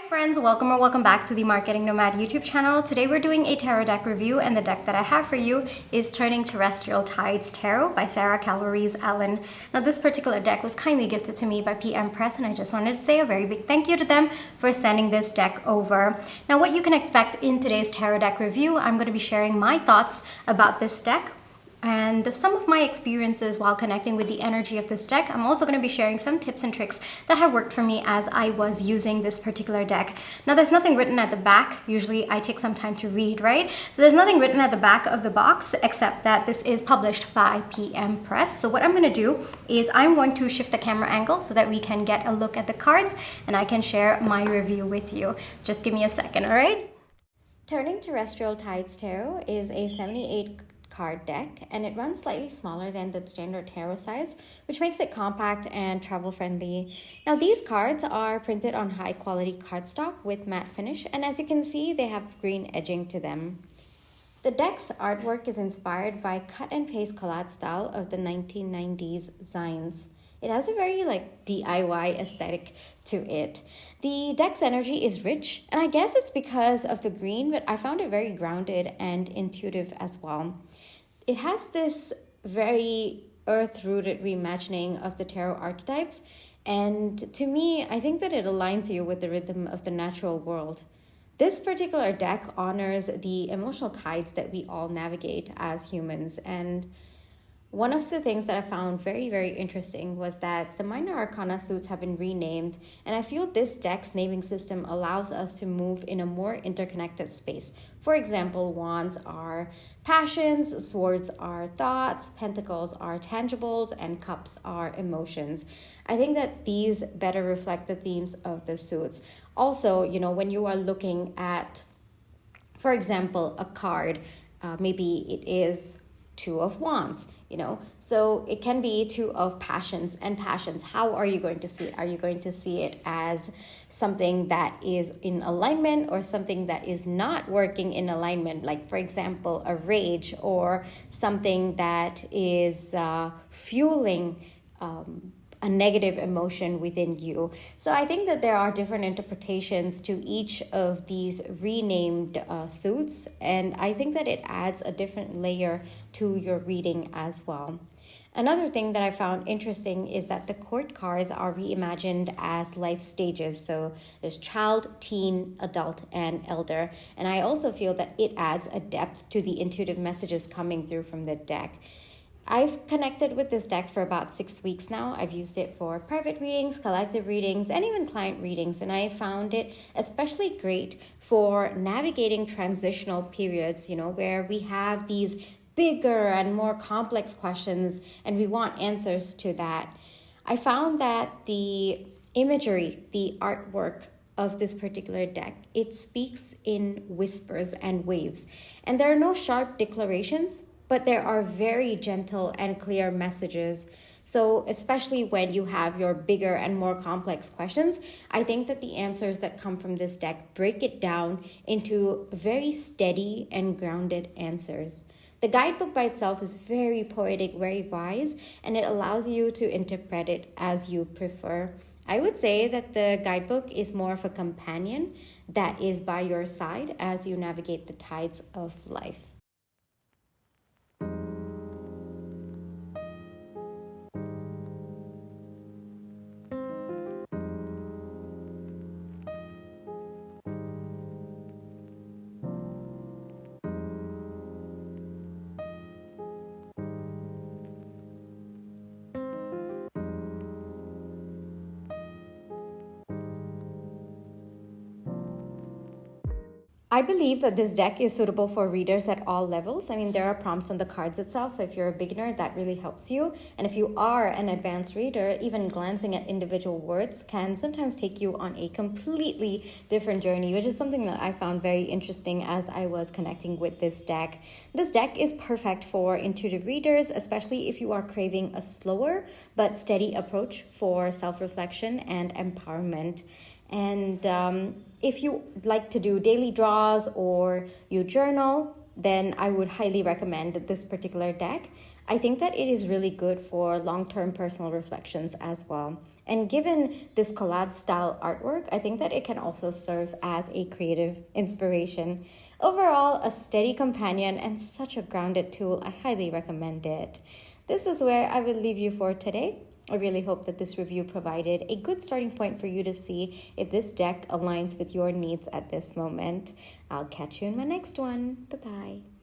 Friends, welcome back to the Marketing Nomad YouTube channel. Today we're doing a tarot deck review, and the deck that I have for you is Turning Terrestrial Tides Tarot by Sara Cavalrese-Allen. Now this particular deck was kindly gifted to me by PM Press, and I just wanted to say a very big thank you to them for sending this deck over. Now what you can expect in today's tarot deck review, I'm going to be sharing my thoughts about this deck and some of my experiences while connecting with the energy of this deck. I'm also going to be sharing some tips and tricks that have worked for me as I was using this particular deck. Now there's nothing written at the back. Usually I take some time to read, right? So there's nothing written at the back of the box except that this is published by PM Press. So what I'm going to do is I'm going to shift the camera angle so that we can get a look at the cards and I can share my review with you. Just give me a second, all right? Turning Terrestrial Tides Tarot is a 78 card deck, and it runs slightly smaller than the standard tarot size, which makes it compact and travel friendly. Now these cards are printed on high quality cardstock with matte finish, and as you can see, they have green edging to them. The deck's artwork is inspired by cut and paste collage style of the 1990s zines. It has a very DIY aesthetic to it. The deck's energy is rich, and I guess it's because of the green, but I found it very grounded and intuitive as well. It has this very earth-rooted reimagining of the tarot archetypes, and to me, I think that it aligns you with the rhythm of the natural world. This particular deck honors the emotional tides that we all navigate as humans, and one of the things that I found very, very interesting was that the minor arcana suits have been renamed, and I feel this deck's naming system allows us to move in a more interconnected space. For example, wands are passions, swords are thoughts, pentacles are tangibles, and cups are emotions. I think that these better reflect the themes of the suits. Also, when you are looking at, for example, a card, maybe it is Two of Wands, so it can be Two of Passions. And passions, how are you going to see it? Are you going to see it as something that is in alignment or something that is not working in alignment? Like, for example, a rage, or something that is fueling a negative emotion within you. So I think that there are different interpretations to each of these renamed suits, and I think that it adds a different layer to your reading as well. Another thing that I found interesting is that the court cards are reimagined as life stages. So there's child, teen, adult, and elder. And I also feel that it adds a depth to the intuitive messages coming through from the deck. I've connected with this deck for about 6 weeks now. I've used it for private readings, collective readings, and even client readings. And I found it especially great for navigating transitional periods, where we have these bigger and more complex questions and we want answers to that. I found that the imagery, the artwork of this particular deck, it speaks in whispers and waves. And there are no sharp declarations, but there are very gentle and clear messages. So especially when you have your bigger and more complex questions, I think that the answers that come from this deck break it down into very steady and grounded answers. The guidebook by itself is very poetic, very wise, and it allows you to interpret it as you prefer. I would say that the guidebook is more of a companion that is by your side as you navigate the tides of life. I believe that this deck is suitable for readers at all levels. I mean, there are prompts on the cards itself, so if you're a beginner, that really helps you. And if you are an advanced reader, even glancing at individual words can sometimes take you on a completely different journey, which is something that I found very interesting as I was connecting with this deck. This deck is perfect for intuitive readers, especially if you are craving a slower but steady approach for self-reflection and empowerment. And if you like to do daily draws or you journal, then I would highly recommend this particular deck. I think that it is really good for long-term personal reflections as well. And given this collage style artwork, I think that it can also serve as a creative inspiration. Overall, a steady companion and such a grounded tool. I highly recommend it. This is where I will leave you for today. I really hope that this review provided a good starting point for you to see if this deck aligns with your needs at this moment. I'll catch you in my next one. Bye-bye.